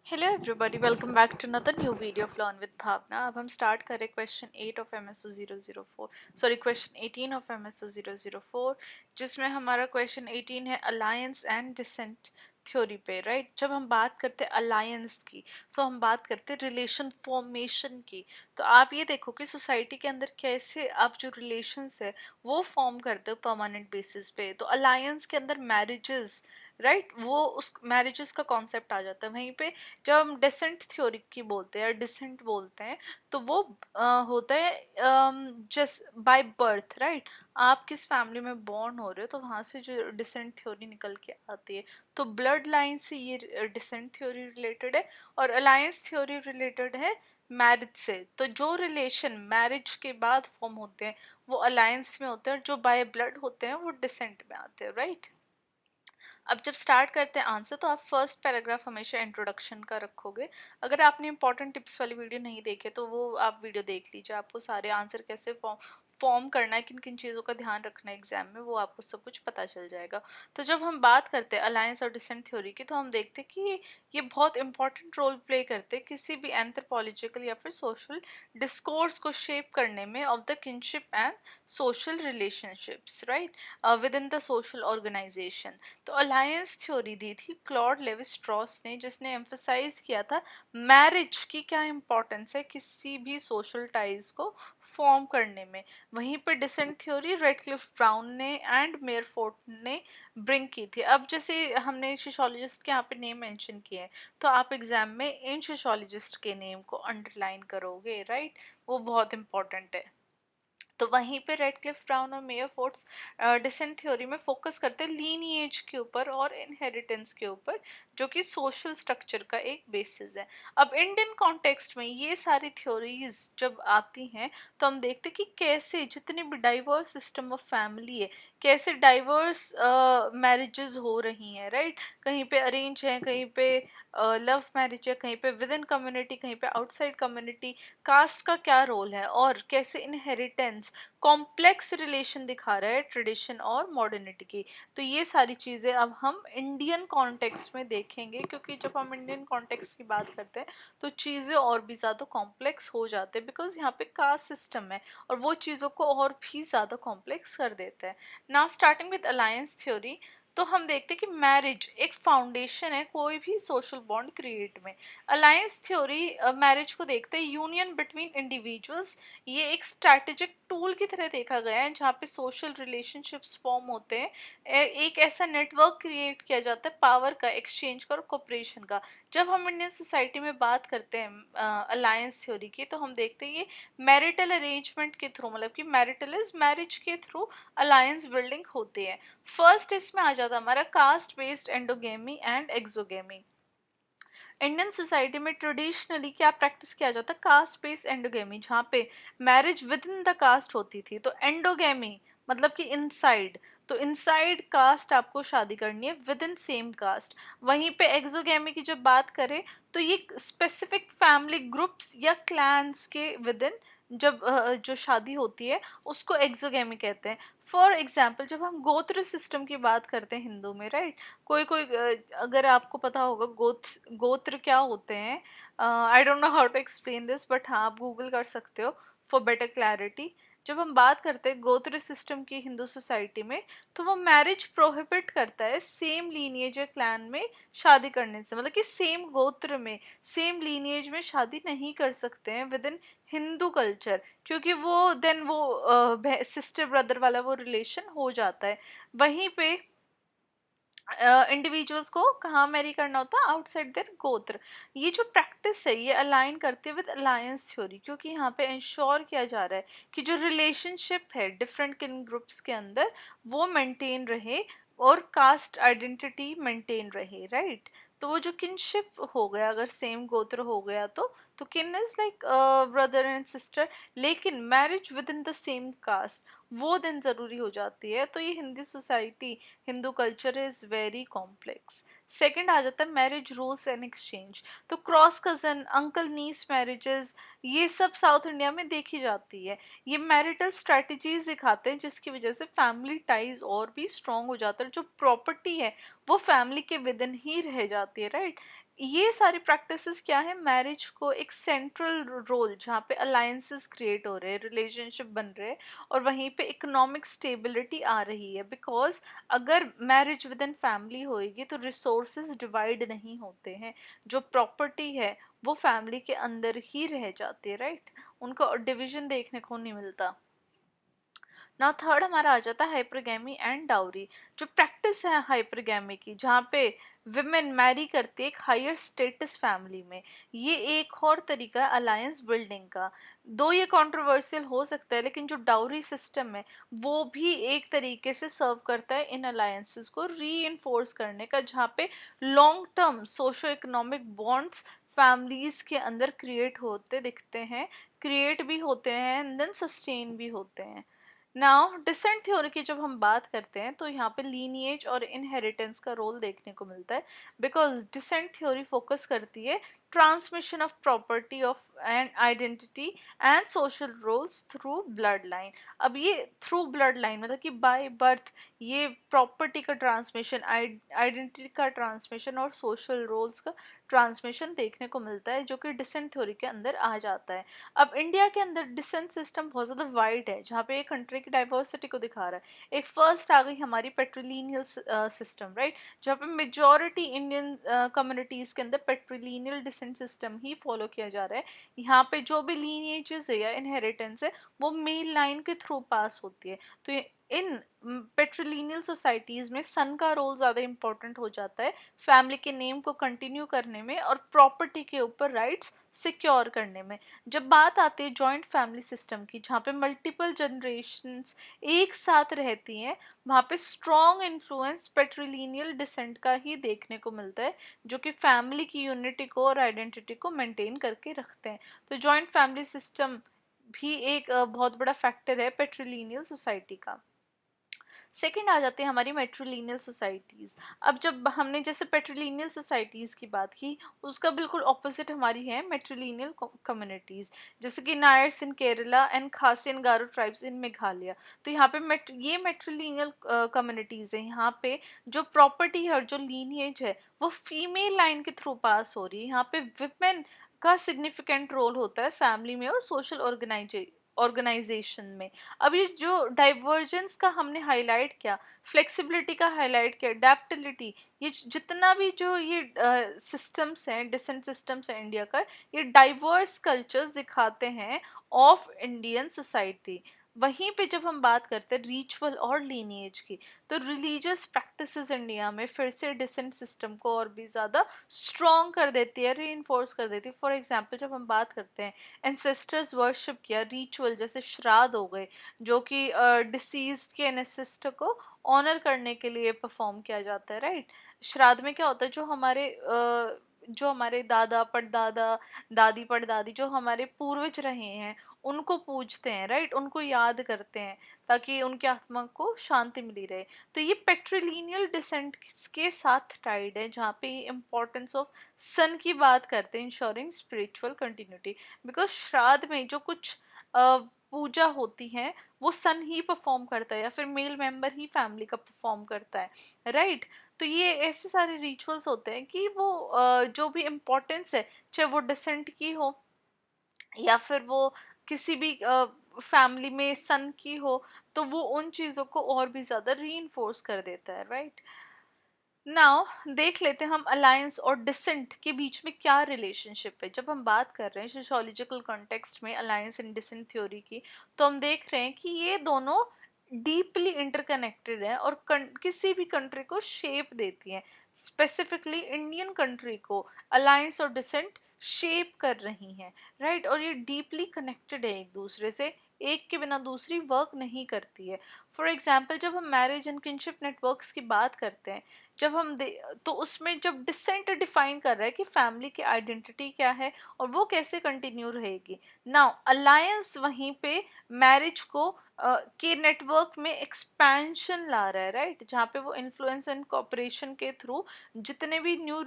Hello everybody, welcome back to another new video of learn with Bhavna. अब हम start करें question 8 of MSO 004, sorry question 18 of MSO 004, जिसमें हमारा question 18 है alliance and descent theory पे। Right, जब हम बात करते हैं अलायंस की तो हम बात करते हैं रिलेशन फॉर्मेशन की। तो आप ये देखो कि सोसाइटी के अंदर कैसे आप जो रिलेशंस है वो फॉर्म करते हो परमानेंट बेसिस पे। तो अलायंस के अंदर मैरिजेस, राइट, वो उस मैरिजेस का कॉन्सेप्ट आ जाता है वहीं पे। जब हम डिसेंट थ्योरी की बोलते हैं, डिसेंट बोलते हैं, तो वो होता है जस्ट बाय बर्थ। राइट, आप किस फैमिली में बॉर्न हो रहे हो तो वहाँ से जो डिसेंट थ्योरी निकल के आती है। तो ब्लड लाइन से ये डिसेंट थ्योरी रिलेटेड है और अलायंस थ्योरी रिलेटेड है मैरिज से। तो जो रिलेशन मैरिज के बाद फॉर्म होते हैं वो अलायंस में होते हैं और जो बाय ब्लड होते हैं वो डिसेंट में आते हैं। राइट, अब जब स्टार्ट करते हैं आंसर तो आप फर्स्ट पैराग्राफ हमेशा इंट्रोडक्शन का रखोगे। अगर आपने इंपॉर्टेंट टिप्स वाली वीडियो नहीं देखे तो वो आप वीडियो देख लीजिए, आपको सारे आंसर कैसे फॉर्म करना है, किन किन चीज़ों का ध्यान रखना है एग्जाम में, वो आपको सब कुछ पता चल जाएगा। तो जब हम बात करते हैं अलायंस और डिसेंट थ्योरी की तो हम देखते हैं कि ये बहुत इंपॉर्टेंट रोल प्ले करते हैं किसी भी एंथ्रोपोलॉजिकल या फिर सोशल डिस्कोर्स को शेप करने में of the kinship and social relationships. Right, within the social organization. तो अलायंस थ्योरी दी थी क्लॉड लेवी स्ट्रॉस ने, जिसने एम्फसाइज किया था मैरिज की क्या इंपॉर्टेंस है किसी भी सोशल टाइज को फॉर्म करने में। वहीं पर डिसेंट थ्योरी रेडक्लिफ ब्राउन ने एंड मेयरफोर्ड ने ब्रिंग की थी। अब जैसे हमने सोशोलॉजिस्ट के यहाँ पे नेम मेंशन किए हैं तो आप एग्जाम में इन सोशोलॉजिस्ट के नेम को अंडरलाइन करोगे। राइट, वो बहुत इंपॉर्टेंट है। तो वहीं पे रेडक्लिफ ब्राउन और मेयर फोर्ड्स डिसेंट थ्योरी में फोकस करते हैं लीनिएज के ऊपर और इनहेरिटेंस के ऊपर, जो कि सोशल स्ट्रक्चर का एक बेसिस है। अब इंडियन कॉन्टेक्स्ट में ये सारी थ्योरीज जब आती हैं तो हम देखते हैं कि कैसे जितने भी डाइवर्स सिस्टम ऑफ फैमिली है, कैसे डाइवर्स मैरिजेस हो रही हैं। राइट, कहीं पे अरेंज है, कहीं पे लव मैरिज है, कहीं पे विद इन कम्युनिटी, कहीं पे आउटसाइड कम्युनिटी, कास्ट का क्या रोल है और कैसे इनहेरिटेंस कॉम्प्लेक्स रिलेशन दिखा रहा है ट्रेडिशन और मॉडर्निटी की। तो ये सारी चीज़ें अब हम इंडियन कॉन्टेक्स्ट में देखेंगे, क्योंकि जब हम इंडियन कॉन्टेक्स्ट की बात करते हैं तो चीज़ें और भी ज़्यादा कॉम्प्लेक्स हो जाते हैं, बिकॉज यहाँ पे कास्ट सिस्टम है और वो चीज़ों को और भी ज़्यादा कॉम्प्लेक्स कर देता है। Now starting with alliance theory, तो हम देखते हैं कि मैरिज एक फाउंडेशन है कोई भी सोशल बॉन्ड क्रिएट में। अलायंस थ्योरी मैरिज को देखते हैं यूनियन बिटवीन इंडिविजुअल्स। ये एक स्ट्रैटेजिक टूल की तरह देखा गया है जहाँ पे सोशल रिलेशनशिप्स फॉर्म होते हैं। एक ऐसा नेटवर्क क्रिएट किया जाता है पावर का, एक्सचेंज का और कोऑपरेशन का। जब हम इंडियन सोसाइटी में बात करते हैं अलायंस थ्योरी की तो हम देखते हैं ये मैरिटल अरेंजमेंट के थ्रू, मतलब कि मैरिटल इज मैरिज के थ्रू अलायंस बिल्डिंग होती है। फर्स्ट इसमें आ जाता है हमारा caste based endogamy and exogamy. Indian society में ट्रेडिशनली क्या प्रैक्टिस किया जाता है, कास्ट बेस्ड एंडोगेमी, जहाँ पे marriage within the caste होती थी। तो एंडोगेमी मतलब कि इनसाइड, तो इनसाइड कास्ट आपको शादी करनी है विद इन सेम कास्ट। वहीं पे एक्सोगेमी की जब बात करें तो ये स्पेसिफिक फैमिली ग्रुप्स या क्लैंस के विद इन जब जो शादी होती है उसको एक्सोगेमी कहते हैं। फॉर एग्जाम्पल जब हम गोत्र सिस्टम की बात करते हैं हिंदू में, राइट, कोई कोई अगर आपको पता होगा गोत्र क्या होते हैं, I don't know how to explain this, but हाँ आप गूगल कर सकते हो फॉर बेटर क्लैरिटी। जब हम बात करते हैं गोत्र सिस्टम की हिंदू सोसाइटी में तो वो मैरिज प्रोहिबिट करता है सेम लीनिएज या क्लैन में शादी करने से, मतलब कि सेम गोत्र में सेम लीनिएज में शादी नहीं कर सकते हैं विद इन हिंदू कल्चर, क्योंकि वो देन वो सिस्टर ब्रदर वाला वो रिलेशन हो जाता है। वहीं पे इंडिविजुअल्स को कहाँ मैरी करना होता है, आउटसाइड देयर गोत्र। ये जो प्रैक्टिस है ये अलाइन करते हैं विद अलायंस थ्योरी, क्योंकि यहाँ पे इंश्योर किया जा रहा है कि जो रिलेशनशिप है डिफरेंट किन ग्रुप्स के अंदर वो मेंटेन रहे और कास्ट आइडेंटिटी मेंटेन रहे। राइट, तो वो जो किनशिप हो गया, अगर सेम गोत्र हो गया तो kin is like brother and sister, लेकिन marriage within the same caste वो दिन ज़रूरी हो जाती है। तो ये Hindi society, Hindu culture is very complex. Second आ जाता है मैरिज रूल्स एंड एक्सचेंज। तो cross cousin, uncle niece marriages ये सब साउथ इंडिया में देखी जाती है। ये मैरिटल स्ट्रेटजीज दिखाते हैं जिसकी वजह से फैमिली टाइज और भी स्ट्रॉन्ग हो जाता है, जो प्रॉपर्टी है वो फैमिली के विद इन ही रह जाती है। राइट, ये सारी प्रैक्टिसेस क्या है, मैरिज को एक सेंट्रल रोल जहाँ पे अलायंसेस क्रिएट हो रहे हैं, रिलेशनशिप बन रहे हैं, और वहीं पे इकोनॉमिक स्टेबिलिटी आ रही है। बिकॉज अगर मैरिज विद इन फैमिली होएगी तो रिसोर्सेज डिवाइड नहीं होते हैं, जो प्रॉपर्टी है वो फैमिली के अंदर ही रह जाती है, राइट, उनको डिवीजन देखने को नहीं मिलता। ना थर्ड हमारा आ जाता है हाइपरगैमी एंड डाउरी। जो प्रैक्टिस है हाइपरगैमी की, जहाँ पे विमेन मैरी करती है एक हायर स्टेटस फैमिली में, ये एक और तरीका है अलायंस बिल्डिंग का। दो ये कंट्रोवर्शियल हो सकता है, लेकिन जो डाउरी सिस्टम है वो भी एक तरीके से सर्व करता है इन अलायंसेस को री करने का, जहाँ पे long term socio economic bonds families के अंदर क्रिएट होते दिखते हैं, क्रिएट भी होते हैं एंड देन सस्टेन भी होते हैं। नाउ डिसेंट थ्योरी की जब हम बात करते हैं तो यहाँ पे लीनिएज और इनहेरिटेंस का रोल देखने को मिलता है, बिकॉज डिसेंट थ्योरी फोकस करती है transmission of property of and identity and social roles through blood line. अब ये थ्रू ब्लड लाइन मतलब कि बाय बर्थ ये प्रॉपर्टी का ट्रांसमिशन, आइडेंटिटी का ट्रांसमिशन और सोशल रोल्स का ट्रांसमिशन देखने को मिलता है, जो कि डिसेंट थ्योरी के अंदर आ जाता है। अब इंडिया के अंदर डिसेंट सिस्टम बहुत ज़्यादा वाइड है, जहाँ पे एक कंट्री की डाइवर्सिटी को दिखा रहा है। एक फर्स्ट आ गई हमारी पेट्रोलिनियल सिस्टम, राइट, जहाँ पे मेजॉरिटी इंडियन कम्युनिटीज़ के अंदर पेट्रोलिनियल डिसेंट सिस्टम ही फॉलो किया जा रहा है। यहाँ पे जो भी लीनिएजेस है या इनहेरिटेंस है वो मेल लाइन के थ्रू पास होती है। तो इन पेट्रोलिनियल सोसाइटीज़ में सन का रोल ज़्यादा इंपॉर्टेंट हो जाता है फैमिली के नेम को कंटिन्यू करने में और प्रॉपर्टी के ऊपर राइट्स सिक्योर करने में। जब बात आती है जॉइंट फैमिली सिस्टम की, जहाँ पे मल्टीपल जनरेशन्स एक साथ रहती हैं, वहाँ पे स्ट्रॉन्ग इन्फ्लुएंस पेट्रिलिनियल डिसेंट का ही देखने को मिलता है, जो कि फैमिली की यूनिटी को और आइडेंटिटी को मेंटेन करके रखते हैं। तो जॉइंट फैमिली सिस्टम भी एक बहुत बड़ा फैक्टर है पेट्रिलिनियल सोसाइटी का। सेकंड आ जाती है हमारी मेट्रोलिनियल सोसाइटीज़। अब जब हमने जैसे पेट्रोलिनियल सोसाइटीज़ की बात की, उसका बिल्कुल ऑपोजिट हमारी है मेट्रोलिनियल कम्युनिटीज़, जैसे कि नायर्स इन केरला एंड खासी and Garo tribes in Meghalaya. तो यहाँ पे ये मेट्रोलिनियल कम्युनिटीज़ है, यहाँ पे जो प्रॉपर्टी है और जो लीनिएज है वो फीमेल लाइन के थ्रू पास हो रही है। यहाँ पे विमेन का सिग्निफिकेंट रोल होता है फैमिली में और सोशल ऑर्गेनाइजेशन में। अब ये जो डाइवर्जेंस का हमने हाईलाइट किया, फ्लेक्सिबिलिटी का हाईलाइट किया, अडेप्टिबिलिटी, ये जितना भी जो ये सिस्टम्स हैं, डिसेंट सिस्टम्स हैं इंडिया का, ये डाइवर्स कल्चर्स दिखाते हैं ऑफ इंडियन सोसाइटी। वहीं पे जब हम बात करते हैं रिचुअल और लीनिएज की, तो रिलीजियस प्रैक्टिसेस इंडिया में फिर से डिसेंट सिस्टम को और भी ज़्यादा स्ट्रॉन्ग कर देती है, री कर देती है। फॉर एग्जाम्पल जब हम बात करते हैं एंसेस्टर्स वर्शिप किया, रिचुअल जैसे श्राद्ध हो गए, जो कि डिसीज के एनेसिस्ट को ऑनर करने के लिए परफॉर्म किया जाता है, राइट। श्राद्ध में क्या होता है, जो हमारे दादा परदादा, दादी परदादी, जो हमारे पूर्वज रहे हैं उनको पूजते हैं, राइट, उनको याद करते हैं ताकि उनके आत्मा को शांति मिली रहे। तो ये पेट्रिलिनियल डिसेंट के साथ टाइड है, जहाँ पे इम्पोर्टेंस ऑफ सन की बात करते हैं, इंश्योरिंग स्पिरिचुअल कंटिन्यूटी। बिकॉज श्राद्ध में जो कुछ पूजा होती है वो सन ही परफॉर्म करता है या फिर मेल मेंबर ही फैमिली का परफॉर्म करता है, राइट। तो ये ऐसे सारे रिचुअल्स होते हैं कि वो जो भी इम्पोर्टेंस है, चाहे वो डिसेंट की हो या फिर वो किसी भी फैमिली में सन की हो, तो वो उन चीज़ों को और भी ज़्यादा री कर देता है, राइट। नाउ देख लेते हैं हम अलायंस और डिसेंट के बीच में क्या रिलेशनशिप है। जब हम बात कर रहे हैं सोशियोलॉजिकल कॉन्टेक्स्ट में अलायंस एंड डिसेंट थ्योरी की, तो हम देख रहे हैं कि ये दोनों डीपली इंटरकनेक्टेड है और किसी भी कंट्री को शेप देती हैं। स्पेसिफिकली इंडियन कंट्री को अलायंस और डिसेंट शेप कर रही हैं, राइट। और ये डीपली कनेक्टेड है एक दूसरे से, एक के बिना दूसरी वर्क नहीं करती है। फॉर एग्जाम्पल जब हम मैरिज एंड किनशिप नेटवर्क्स की बात करते हैं, जब हम तो उसमें जब डिसेंट डिफाइन कर रहा है कि फैमिली की आइडेंटिटी क्या है और वो कैसे कंटिन्यू रहेगी। नाउ अलायंस वहीं पे मैरिज को के नेटवर्क में एक्सपेंशन ला रहा है, राइट, जहाँ पे वो इन्फ्लुएंस एंड कॉपरेशन के थ्रू जितने भी न्यू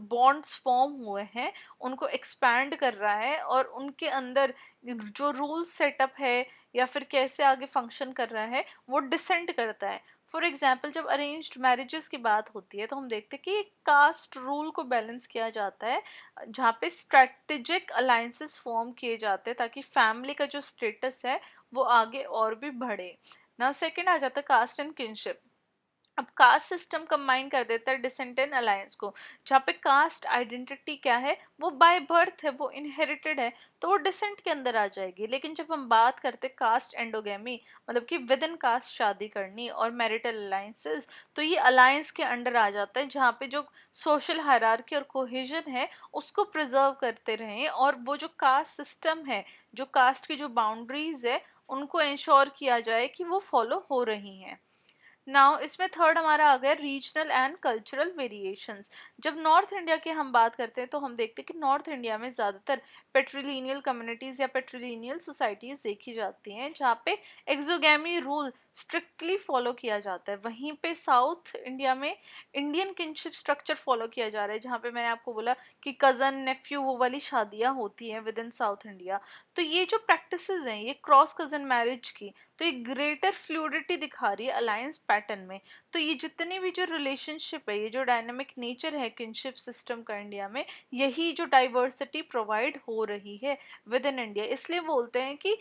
बॉन्ड्स फॉर्म हुए हैं उनको एक्सपैंड कर रहा है और उनके अंदर जो रूल सेटअप है या फिर कैसे आगे फंक्शन कर रहा है वो डिसेंट करता है। फॉर एग्जाम्पल जब अरेंज्ड मैरिजेस की बात होती है तो हम देखते हैं कि कास्ट रूल को बैलेंस किया जाता है, जहाँ पे स्ट्रेटेजिक अलायंसेस फॉर्म किए जाते हैं ताकि फैमिली का जो स्टेटस है वो आगे और भी बढ़े। ना सेकंड आ जाता है कास्ट एंड किनशिप। अब कास्ट सिस्टम कंबाइन कर देता है डिसेंडेंट अलायंस को, जहाँ पे कास्ट आइडेंटिटी क्या है, वो बाय बर्थ है, वो इनहेरिटेड है, तो वो डिसेंट के अंदर आ जाएगी। लेकिन जब हम बात करते कास्ट एंडोगेमी, मतलब कि विद इन कास्ट शादी करनी और मैरिटल अलायंसेस, तो ये अलायंस के अंडर आ जाता है, जहाँ पे जो सोशल हायरार्की और कोहेजन है उसको प्रिजर्व करते रहें, और वो जो कास्ट सिस्टम है, जो कास्ट की जो बाउंड्रीज है, उनको इंश्योर किया जाए कि वो फॉलो हो रही हैं। नाउ इसमें थर्ड हमारा आ गया रीजनल एंड कल्चरल वेरिएशंस। जब नॉर्थ इंडिया की हम बात करते हैं तो हम देखते हैं कि नॉर्थ इंडिया में ज़्यादातर पेट्रिलिनियल कम्युनिटीज़ या पेट्रिलिनियल सोसाइटीज़ देखी जाती हैं, जहाँ पे एक्सोगेमी रूल स्ट्रिक्टली फॉलो किया जाता है। वहीं पे साउथ इंडिया में इंडियन किनशिप स्ट्रक्चर फॉलो किया जा रहा है, जहाँ पे मैंने आपको बोला कि कज़न नेफ्यू वो वाली शादियाँ होती हैं विद इन साउथ इंडिया। तो ये जो प्रैक्टिसेस हैं ये क्रॉस कज़न मैरिज की, तो ये ग्रेटर फ्लूडिटी दिखा रही है अलायंस पैटर्न में। तो ये जितनी भी जो रिलेशनशिप है, ये जो डायनामिक नेचर है किनशिप सिस्टम का इंडिया में, यही जो डाइवर्सिटी प्रोवाइड हो रही है विद इन इंडिया। इसलिए बोलते हैं कि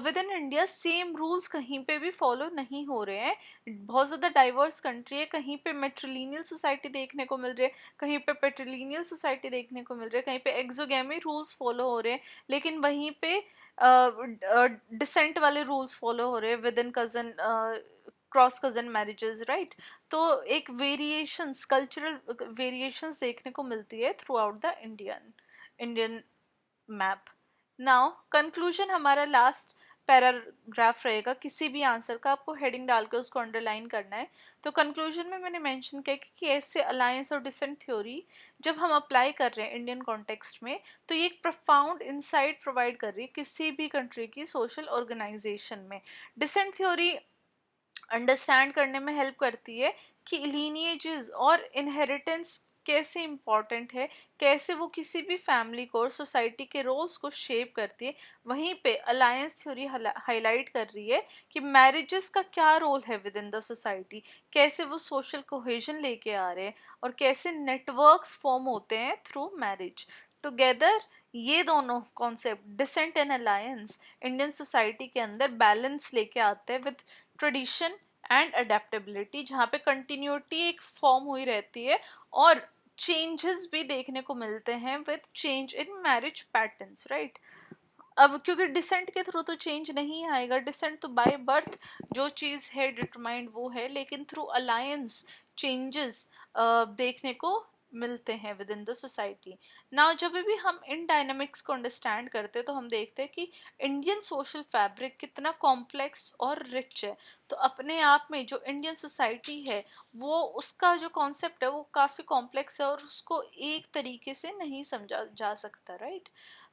with in India same rules कहीं पे भी फॉलो नहीं हो रहे हैं। बहुत ज़्यादा डाइवर्स कंट्री है, कहीं पे मेट्रिलिनियल सोसाइटी देखने को मिल रही है, कहीं पे पेट्रिलिनियल सोसाइटी देखने को मिल रही है, कहीं पे एक्सोगेमी रूल्स फॉलो हो रहे हैं, लेकिन वहीं पे डिसेंट वाले रूल्स फॉलो हो रहे हैं with in cousin cross cousin marriages, right. तो एक वेरिएशंस, कल्चरल वेरिएशंस देखने को मिलती है through out the Indian Indian map. Now conclusion हमारा लास्ट पैराग्राफ रहेगा, किसी भी आंसर का आपको हेडिंग डाल के उसको अंडरलाइन करना है। तो कंक्लूजन में मैंने मेंशन किया कि ऐसे अलायंस और डिसेंट थ्योरी जब हम अप्लाई कर रहे हैं इंडियन कॉन्टेक्स्ट में, तो ये एक प्रोफाउंड इंसाइट प्रोवाइड कर रही है किसी भी कंट्री की सोशल ऑर्गेनाइजेशन में। डिसेंट थ्योरी अंडरस्टैंड करने में हेल्प करती है कि लीनिएजेस और इनहेरिटेंस कैसे इंपॉर्टेंट है, कैसे वो किसी भी फैमिली को और सोसाइटी के रोल्स को शेप करती है। वहीं पे अलायंस थ्योरी हाईलाइट कर रही है कि मैरिजेस का क्या रोल है विद इन द सोसाइटी, कैसे वो सोशल कोहेजन लेके आ रहे हैं, और कैसे नेटवर्क्स फॉर्म होते हैं थ्रू मैरिज। टुगेदर ये दोनों concept descent and alliance Indian society के अंदर बैलेंस लेके आते हैं विद ट्रेडिशन एंड अडेप्टेबिलिटी, जहाँ पे कंटिन्यूटी एक फॉर्म हुई रहती है और चेंजेस भी देखने को मिलते हैं with change in marriage patterns, right. अब क्योंकि डिसेंट के थ्रू तो चेंज नहीं आएगा, डिसेंट तो बाय बर्थ जो चीज़ है डिटरमाइंड वो है, लेकिन थ्रू अलायंस चेंजेस देखने को मिलते हैं with in the society. Now जब भी हम इन डायनामिक्स को अंडरस्टैंड करते हैं तो हम देखते हैं कि इंडियन सोशल फैब्रिक कितना कॉम्प्लेक्स और रिच है। तो अपने आप में जो इंडियन सोसाइटी है, वो उसका जो कॉन्सेप्ट है वो काफ़ी कॉम्प्लेक्स है और उसको एक तरीके से नहीं समझा जा सकता, राइट।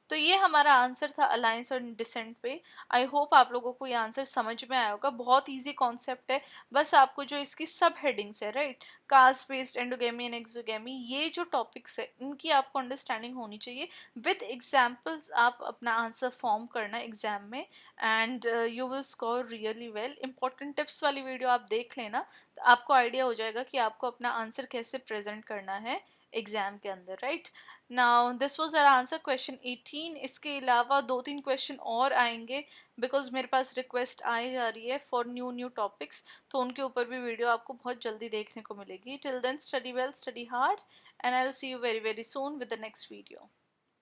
तो ये हमारा आंसर था अलायंस और डिसेंट पे। आई होप आप लोगों को ये आंसर समझ में आया होगा। बहुत इजी कॉन्सेप्ट है, बस आपको जो इसकी सब हेडिंग्स है, right, cast based, endogamy and exogamy, ये जो टॉपिक्स है इनकी आपको अंडरस्टैंडिंग होनी चाहिए। विद एग्जाम्पल्स आप अपना आंसर फॉर्म करना एग्जाम में, and you will score really well. Important tips वाली वीडियो आप देख लेना, तो आपको आइडिया हो जाएगा कि आपको अपना आंसर कैसे प्रेजेंट करना है एग्जाम के अंदर, right. Now this was our answer question 18। इसके अलावा दो तीन क्वेश्चन और आएंगे, बिकॉज मेरे पास रिक्वेस्ट आई जा रही है फॉर न्यू न्यू टॉपिक्स, तो उनके ऊपर भी वीडियो आपको बहुत जल्दी देखने को मिलेगी। Till then study well, study hard, and I will see you very very soon with the next video.